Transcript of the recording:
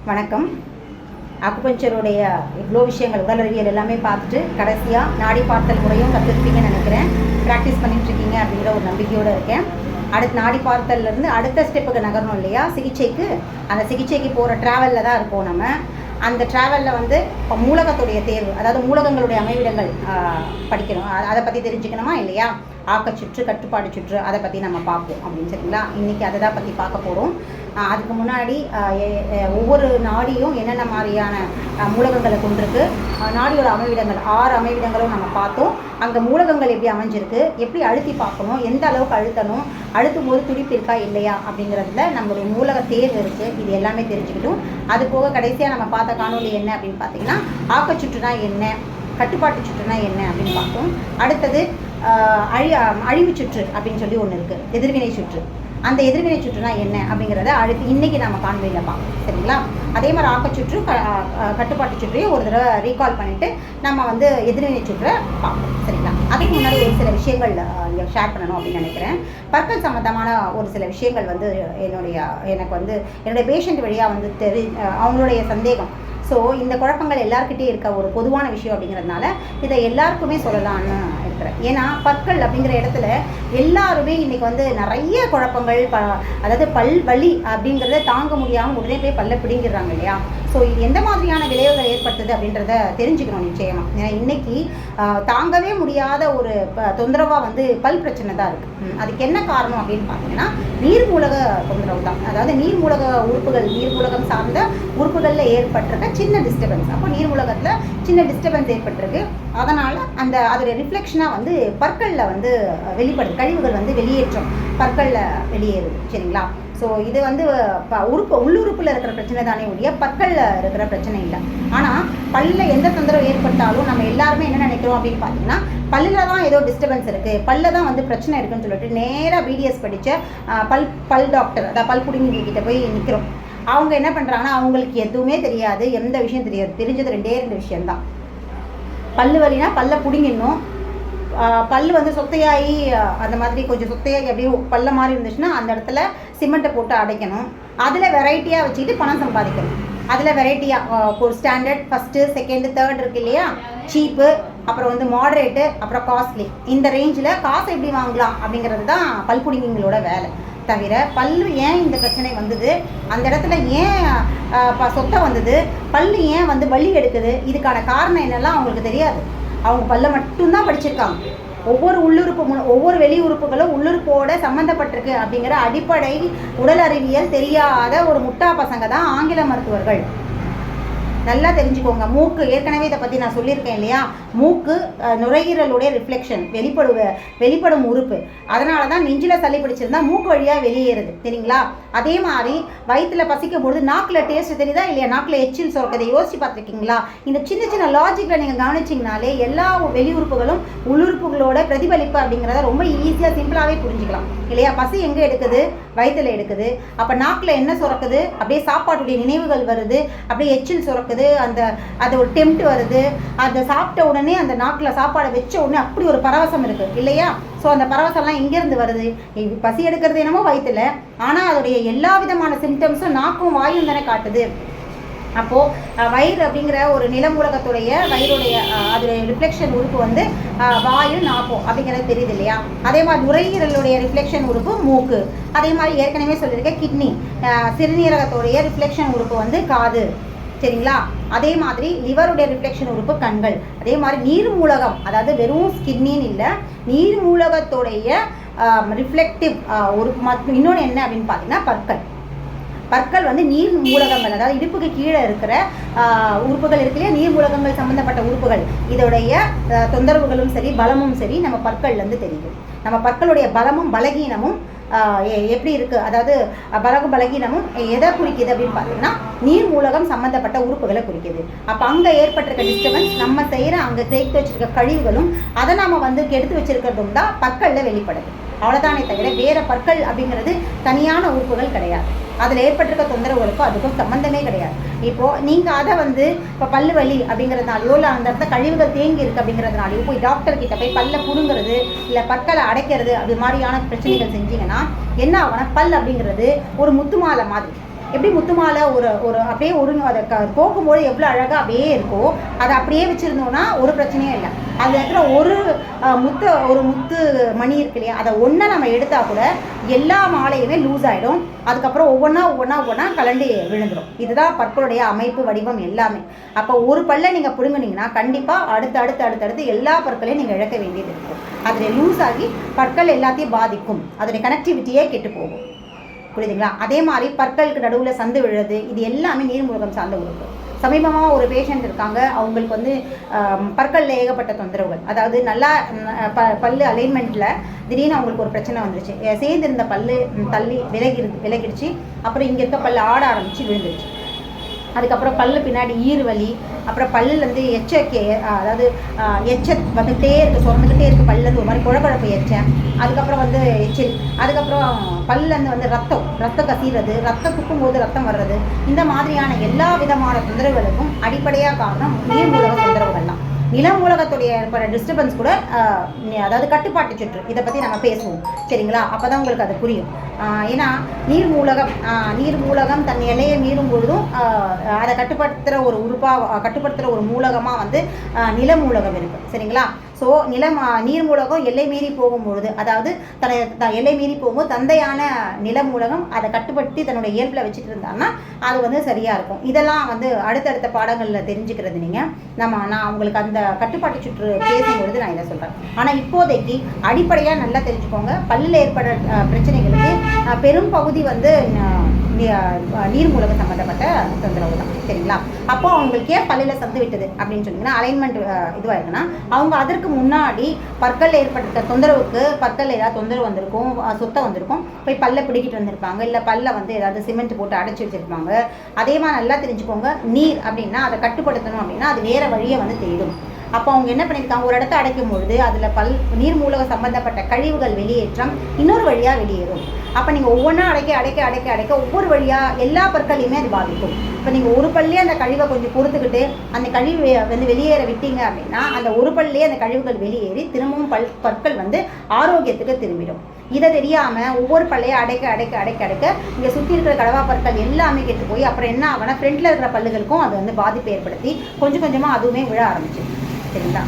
வணக்கம். அக்குபஞ்சருடைய இவ்வளோ விஷயங்கள் உடல் அறிவியல் எல்லாமே பார்த்துட்டு கடைசியாக நாடி பார்த்தல் முறையும் கற்றுருப்பீங்கன்னு நினைக்கிறேன். ப்ராக்டிஸ் பண்ணிட்டுருக்கீங்க அப்படிங்கிற ஒரு நம்பிக்கையோடு இருக்கேன். அடுத்து நாடி பார்த்தல்லேருந்து அடுத்த ஸ்டெப்புக்கு நகரணும் இல்லையா, சிகிச்சைக்கு. அந்த சிகிச்சைக்கு போகிற ட்ராவலில் தான் இருப்போம் நம்ம. அந்த ட்ராவலில் வந்து இப்போ மூலகத்துடைய தேர்வு, அதாவது மூலகங்களுடைய அமைவிடங்கள் படிக்கணும். அதை பற்றி தெரிஞ்சுக்கணுமா இல்லையா? ஆக்கச்சுற்று, கட்டுப்பாடு சுற்று, அதை பற்றி நம்ம பார்ப்போம் அப்படின்னு சரிங்களா. இன்றைக்கி அதை தான் பற்றி பார்க்க போகிறோம். அதுக்கு முன்னாடி ஒவ்வொரு நாடியும் என்னென்ன மாதிரியான மூலகங்களை கொண்டிருக்கு, நாடியோட அமைவிடங்கள் 6 அமைவிடங்களும் நம்ம பார்த்தோம். அங்கே மூலகங்கள் எப்படி அமைஞ்சிருக்கு, எப்படி அழுத்தி பார்க்கணும், எந்த அளவுக்கு அழுத்தணும், அழுத்தும் போது துடிப்பு இருக்கா இல்லையா அப்படிங்கிறதுல நம்மளுடைய மூலக தேர்வு இருக்குது. இது எல்லாமே தெரிஞ்சுக்கிட்டோம். அது போக கடைசியாக நம்ம பார்த்த காணொலி என்ன அப்படின்னு பார்த்தீங்கன்னா, ஆக்கச்சுற்றுனா என்ன, கட்டுப்பாட்டு சுற்றுனா என்ன அப்படின்னு பார்த்தோம். அடுத்தது அழிவு சுற்று அப்படின்னு சொல்லி ஒன்று இருக்குது, எதிர்வினை சுற்று. அந்த எதிர்வினை சுற்றுனா என்ன அப்படிங்கிறத அடுத்து இன்றைக்கி நம்ம காணொலியில் பார்ப்போம் சரிங்களா. அதே மாதிரி ஆக்கச்சுற்று கட்டுப்பாட்டு சுற்றையும் ஒரு தடவை ரீகால் பண்ணிவிட்டு நம்ம வந்து எதிர்வினை சுற்றை பார்ப்போம் சரிங்களா. அதுக்கு முன்னாடி ஒரு சில விஷயங்கள் ஷேர் பண்ணணும் அப்படின்னு நினைக்கிறேன். பற்கள் சம்மந்தமான ஒரு சில விஷயங்கள் வந்து எனக்கு வந்து என்னுடைய பேஷண்ட் வழியாக வந்து அவங்களுடைய சந்தேகம். ஸோ இந்த குழப்பங்கள் எல்லாருக்கிட்டே இருக்க ஒரு பொதுவான விஷயம் அப்படிங்கிறதுனால இதை எல்லாருக்குமே சொல்லலான்னு இருக்கிறேன். ஏன்னா பற்கள் அப்படிங்கிற இடத்துல எல்லாருமே இன்றைக்கி வந்து நிறைய குழப்பங்கள், அதாவது பல் வலி அப்படிங்கிறத தாங்க முடியாமல் உடனே போய் பல்ல பிடிங்கிடுறாங்க இல்லையா. ஸோ இது எந்த மாதிரியான விளைவுகள் ஏற்படுத்துது அப்படின்றத தெரிஞ்சுக்கணும் நிச்சயமாக. ஏன்னா இன்றைக்கி தாங்கவே முடியாத ஒரு தொந்தரவாக வந்து பல் பிரச்சனை தான் இருக்குது. அதுக்கு என்ன காரணம் அப்படின்னு பார்த்தீங்கன்னா நீர்மூலக தொந்தரவு தான். அதாவது நீர்மூலக உறுப்புகள், நீர்மூலகம் சார்ந்த உறுப்புகளில் ஏற்பட்டிருக்க சின்ன டிஸ்டர்பன்ஸ். அப்போ நீர்மூலகத்தில் சின்ன டிஸ்டர்பன்ஸ் ஏற்பட்டிருக்கு. அதனால் அதோடைய ரிஃப்ளெக்ஷனாக வந்து பற்களில் வந்து வெளிப்படுது. கழிவுகள் வந்து வெளியேற்றம் பற்களில் வெளியேறுது சரிங்களா. ஸோ இது வந்து உள்ளுறுப்பில் இருக்கிற பிரச்சனை தானே ஒழிய பற்களில் இருக்கிற பிரச்சனை இல்லை. ஆனால் பல்லில் எந்த தொந்தரவு ஏற்பட்டாலும் நம்ம எல்லாருமே என்ன நினைக்கிறோம் அப்படின்னு பார்த்தீங்கன்னா, பல்லில் தான் ஏதோ டிஸ்டர்பன்ஸ் இருக்குது, பல்லில் தான் வந்து பிரச்சனை இருக்குன்னு சொல்லிட்டு நேராக பிடிஎஸ் படித்த பல் டாக்டர், அதாவது பல் புடிங்கி கிட்ட போய் நிற்கிறோம். அவங்க என்ன பண்ணுறாங்கன்னா, அவங்களுக்கு எதுவுமே தெரியாது, எந்த விஷயம் தெரியாது. தெரிஞ்சது 2 விஷயந்தான். பல்லு வலினா பல்லை பிடிங்கிடணும், பல் வந்து சொத்தையாகி அந்த மாதிரி கொஞ்சம் சொத்தையாகி அப்படியே பல்ல மாதிரி இருந்துச்சுன்னா அந்த இடத்துல சிமெண்ட்டை போட்டு அடைக்கணும். அதில் வெரைட்டியாக வச்சுக்கிட்டு பணம் சம்பாதிக்கணும். அதில் வெரைட்டியாக ஒரு ஸ்டாண்டர்ட், ஃபஸ்ட்டு, செகண்டு, தேர்ட் இருக்குது இல்லையா. சீப்பு, அப்புறம் வந்து மாடரேட்டு, அப்புறம் காஸ்ட்லி. இந்த ரேஞ்சில் காசு எப்படி வாங்கலாம் அப்படிங்கிறது தான் பல்புடிங்களோட வேலை. தவிர பல்லு ஏன் இந்த பிரச்சனை வந்தது, அந்த இடத்துல ஏன் சொத்தை வந்தது, பல்லு ஏன் வந்து வலி எடுக்குது, இதுக்கான காரணம் என்னெல்லாம் அவங்களுக்கு தெரியாது. அவங்க பல்ல மட்டும்தான் படிச்சிருக்காங்க. ஒவ்வொரு ஒவ்வொரு வெளி உறுப்புகளும் உள்ளுறுப்போட சம்மந்தப்பட்டிருக்கு அப்படிங்கிற அடிப்படை உடல் அறிவியல் தெரியாத ஒரு முட்டா பசங்க தான் ஆங்கில மருத்துவர்கள். நல்லா தெரிஞ்சுக்கோங்க. மூக்கு, ஏற்கனவே இதை பற்றி நான் சொல்லியிருக்கேன் இல்லையா. மூக்கு நுரையீரலுடைய ரிஃப்ளெக்ஷன், வெளிப்படும் உறுப்பு. அதனால தான் நெஞ்சில் சளி பிடிச்சிருந்தா மூக்கு வழியாக வெளியேறுது சரிங்களா. அதே மாதிரி வயிற்றில் பசிக்கும் பொழுது நாக்கில் டேஸ்ட் தெரியுதா இல்லையா, நாக்கில் எச்சில் சுரக்கதை யோசிச்சு பார்த்துருக்கீங்களா. இந்த சின்ன சின்ன லாஜிக்கில் நீங்கள் கவனிச்சிங்கனாலே எல்லா வெளி உறுப்புகளும் உள்ளுறுப்புகளோட பிரதிபலிப்பு அப்படிங்கிறத ரொம்ப ஈஸியாக சிம்பிளாகவே புரிஞ்சுக்கலாம் இல்லையா. பசி எங்கே எடுக்குது, வயிற்றில் எடுக்குது. அப்போ நாக்கில் என்ன சுரக்குது, அப்படியே சாப்பாட்டுடைய நினைவுகள் வருது, அப்படியே எச்சில் சுரக்குது, அது ஒரு டெம்ப்ட் வருது. அதை சாப்பிட்ட உடனே அந்த நாக்கில் சாப்பாடை வச்ச உடனே அப்படி ஒரு பரவசம் இருக்குது இல்லையா. ஸோ அந்த பரவசம்லாம் எங்கேருந்து வருது, பசி எடுக்கிறது என்னமோ வயிற்றில், ஆனால் அதோடைய எல்லா விதமான சிம்டம்ஸும் நாக்கும் வாயும் தானே காட்டுது. அப்போது வயிறு அப்படிங்கிற ஒரு நிலமூலகத்துடைய வயிறுடைய அதோடைய ரிஃப்ளெக்ஷன் உறுப்பு வந்து வாயு, நாக்கும் அப்படிங்கிறது தெரியுது இல்லையா. அதே மாதிரி நுரையீரலுடைய ரிஃப்ளெக்ஷன் உறுப்பு மூக்கு. அதே மாதிரி ஏற்கனவே சொல்லியிருக்கேன் கிட்னி, சிறுநீரகத்துடைய ரிஃப்ளெக்ஷன் உறுப்பு வந்து காது சரிங்களா. அதே மாதிரி லிவருடைய ரிஃப்ளெக்ஷன் உறுப்பு கண்கள். அதே மாதிரி நீர்மூலகம், அதாவது வெறும் ஸ்கின்னின்னு இல்லை, நீர்மூலகத்துடைய ரிஃப்ளெக்டிவ் உறுப்பு இன்னொன்று என்ன அப்படின்னு பார்த்தீங்கன்னா பற்கள் வந்து நீர் மூலகங்கள், அதாவது இடுப்புக்கு கீழே இருக்கிற உறுப்புகள் இருக்கு இல்லையா, நீர் மூலகங்கள் சம்மந்தப்பட்ட உறுப்புகள். இதோடைய தொந்தரவுகளும் சரி பலமும் சரி நம்ம பற்கள்லேருந்து தெரியும். நம்ம பற்களுடைய பலமும் பலகீனமும் எப்படி இருக்குது, அதாவது பலகீனமும் எதை குறிக்குது அப்படின்னு பார்த்தீங்கன்னா நீர் மூலகம் சம்மந்தப்பட்ட உறுப்புகளை குறிக்குது. அப்போ அங்கே ஏற்பட்டிருக்க டிஸ்டர்பன்ஸ், நம்ம அங்கே சேர்த்து வச்சிருக்க கழிவுகளும் அதை நாம் வந்து கெடுத்து வச்சிருக்கிறதும் தான் பற்களில் வெளிப்படுது. அவ்வளோதானே தவிர வேறு பற்கள் அப்படிங்கிறது தனியான உறுப்புகள் கிடையாது. அதில் ஏற்பட்டிருக்க தொந்தரவுகளுக்கும் அதுக்கும் சம்மந்தமே கிடையாது. இப்போது நீங்கள் அதை வந்து இப்போ பல்லு வலி அப்படிங்கிறதுனாலையோ இல்லை அந்த இடத்துல கழிவுகள் தேங்கி இருக்குது அப்படிங்கிறதுனாலையோ போய் டாக்டர்கிட்ட போய் பல்லை புடுங்கிறது இல்லை பற்களை அடைக்கிறது அப்படி மாதிரியான பிரச்சனைகள் செஞ்சிங்கன்னா என்ன ஆகும்னா, பல் அப்படிங்கிறது ஒரு முத்து மாலை மாதிரி. எப்படி முத்து மாலை ஒரு ஒரு அப்படியே அதை போக்கும்போது எவ்வளோ அழகாக அப்படியே இருக்கோ அதை அப்படியே வச்சுருந்தோன்னா ஒரு பிரச்சனையும் இல்லை. அந்த இடத்துல ஒரு முத்து மணி இருக்கு இல்லையா, அதை ஒன்றை நம்ம எடுத்தால் கூட எல்லா மாலையுமே லூஸ் ஆகிடும். அதுக்கப்புறம் ஒவ்வொன்றா கலண்டு விழுந்துடும். இதுதான் பற்களுடைய அமைப்பு வடிவம் எல்லாமே. அப்போ ஒரு பல்லை நீங்கள் பிடுங்குனீங்கன்னா கண்டிப்பாக அடுத்து எல்லா பற்களையும் நீங்கள் இழக்க வேண்டியது இருக்கும். அதில் லூஸ் ஆகி பற்கள் எல்லாத்தையும் பாதிக்கும். அதோடைய கனெக்டிவிட்டியே கெட்டு போகும். புரியுதுங்களா? அதே மாதிரி பற்களுக்கு நடுவில் சந்து விழுது, இது எல்லாமே நீர்மூலகம் சார்ந்த உறுப்பு. சமீபமாக ஒரு பேஷண்ட் இருக்காங்க, அவங்களுக்கு வந்து பற்களில் ஏகப்பட்ட தொந்தரவுகள். அதாவது நல்லா பல்லு அலைன்மெண்ட்டில் திடீர்னு அவங்களுக்கு ஒரு பிரச்சனை வந்துருச்சு. சேர்ந்திருந்த பல்லு தள்ளி விலகிடுச்சு. அப்புறம் இங்கே இருக்க பல்லு ஆட ஆரம்பித்து விழுந்துருச்சு. அதுக்கப்புறம் பல்லு பின்னாடி ஈறுவலி, அப்புறம் பல்லுலேருந்து அதாவது வந்துகிட்டே இருக்குது, சுரந்துக்கிட்டே இருக்குது. பல்லுலேருந்து ஒரு மாதிரி குழப்பழப்பு எச்சம். அதுக்கப்புறம் வந்து எச்சில். அதுக்கப்புறம் பல்லுலேருந்து வந்து ரத்தம் கசிகிறது, ரத்தம் துப்பும் போது ரத்தம் வர்றது. இந்த மாதிரியான எல்லா விதமான தொந்தரவுகளுக்கும் அடிப்படையாக காரணம் நீர்மூலக தொந்தரவுகள் தான். நிலமூலகத்துடைய ஏற்படுற டிஸ்டர்பன்ஸ் கூட அதாவது கட்டுப்பாட்டு சுற்று, இதை பற்றி நம்ம பேசுவோம். சரிங்களா? அப்போ தான் உங்களுக்கு அது புரியும். ஏன்னா நீர்மூலகம் தன் எல்லையை மீறும் பொழுதும் அதை கட்டுப்படுத்துகிற ஒரு மூலகமாக வந்து நிலமூலகம் இருக்குது. சரிங்களா? ஸோ நீர்மூலகம் எல்லை மீறி போகும்பொழுது, அதாவது எல்லை மீறி போகும்போது தந்தையான நிலமூலகம் அதை கட்டுப்படுத்தி தன்னுடைய இயல்பில் வச்சுட்டு இருந்தாங்கன்னா அது வந்து சரியாக இருக்கும். இதெல்லாம் வந்து அடுத்தடுத்த பாடங்களில் தெரிஞ்சுக்கிறது. நான் உங்களுக்கு அந்த கட்டுப்பாட்டு சுற்று பேசும்பொழுது நான் இதை சொல்கிறேன். ஆனால் இப்போதைக்கு அடிப்படையாக நல்லா தெரிஞ்சுக்கோங்க. பல்லில் ஏற்படுற பிரச்சனைகளுக்கு பெரும் பகுதி வந்து நீர்மூலக சம்மந்தப்பட்ட தொந்தரவு தான். சரிங்களா? அப்போ அவங்களுக்கு ஏன் பல்லில் சந்து விட்டது அப்படின்னு சொன்னீங்கன்னா, அலைன்மெண்ட் இதுவாயிருக்குன்னா அவங்க அதற்கு முன்னாடி பற்கள் ஏற்பட்ட தொந்தரவுக்கு பற்கள் ஏதாவது தொந்தரவு வந்திருக்கும், சுத்தம் வந்திருக்கும், போய் பல்லை பிடிக்கிட்டு வந்திருப்பாங்க. இல்லை பல்லை வந்து ஏதாவது சிமெண்ட் போட்டு அடைச்சி வச்சுருப்பாங்க. அதே மாதிரி நல்லா தெரிஞ்சுக்கோங்க. நீர் அப்படின்னா அதை கட்டுப்படுத்தணும் அப்படின்னா அது வேறு வழியை வந்து தேடும். அப்போ அவங்க என்ன பண்ணியிருக்காங்க, ஒரு இடத்த அடைக்கும் பொழுது அதில் நீர்மூலக சம்பந்தப்பட்ட கழிவுகள் வெளியேற்றம் இன்னொரு வழியாக வெளியேறும். அப்போ நீங்கள் ஒவ்வொன்றா அடைக்க ஒவ்வொரு வழியாக எல்லா பற்களையுமே அது பாதிக்கும். இப்போ நீங்கள் ஒரு பல்லே அந்த கழிவை கொஞ்சம் பொறுத்துக்கிட்டு அந்த கழிவு வந்து வெளியேற விட்டீங்க அப்படின்னா அந்த ஒரு பல்லே அந்த கழிவுகள் வெளியேறி திரும்பவும் பற்கள் வந்து ஆரோக்கியத்துக்கு திரும்பிடும். இதை தெரியாமல் ஒவ்வொரு பல்லையும் அடைக்க இங்கே சுற்றி இருக்கிற கடவா பற்கள் எல்லாமே கெட்டு போய் அப்புறம் என்ன ஆகுனா ஃப்ரண்ட்டில் இருக்கிற பல்லுகளுக்கும் அது வந்து பாதிப்பு ஏற்படுத்தி கொஞ்சம் கொஞ்சமாக அதுவுமே விழ ஆரம்பிச்சு. சரிங்களா?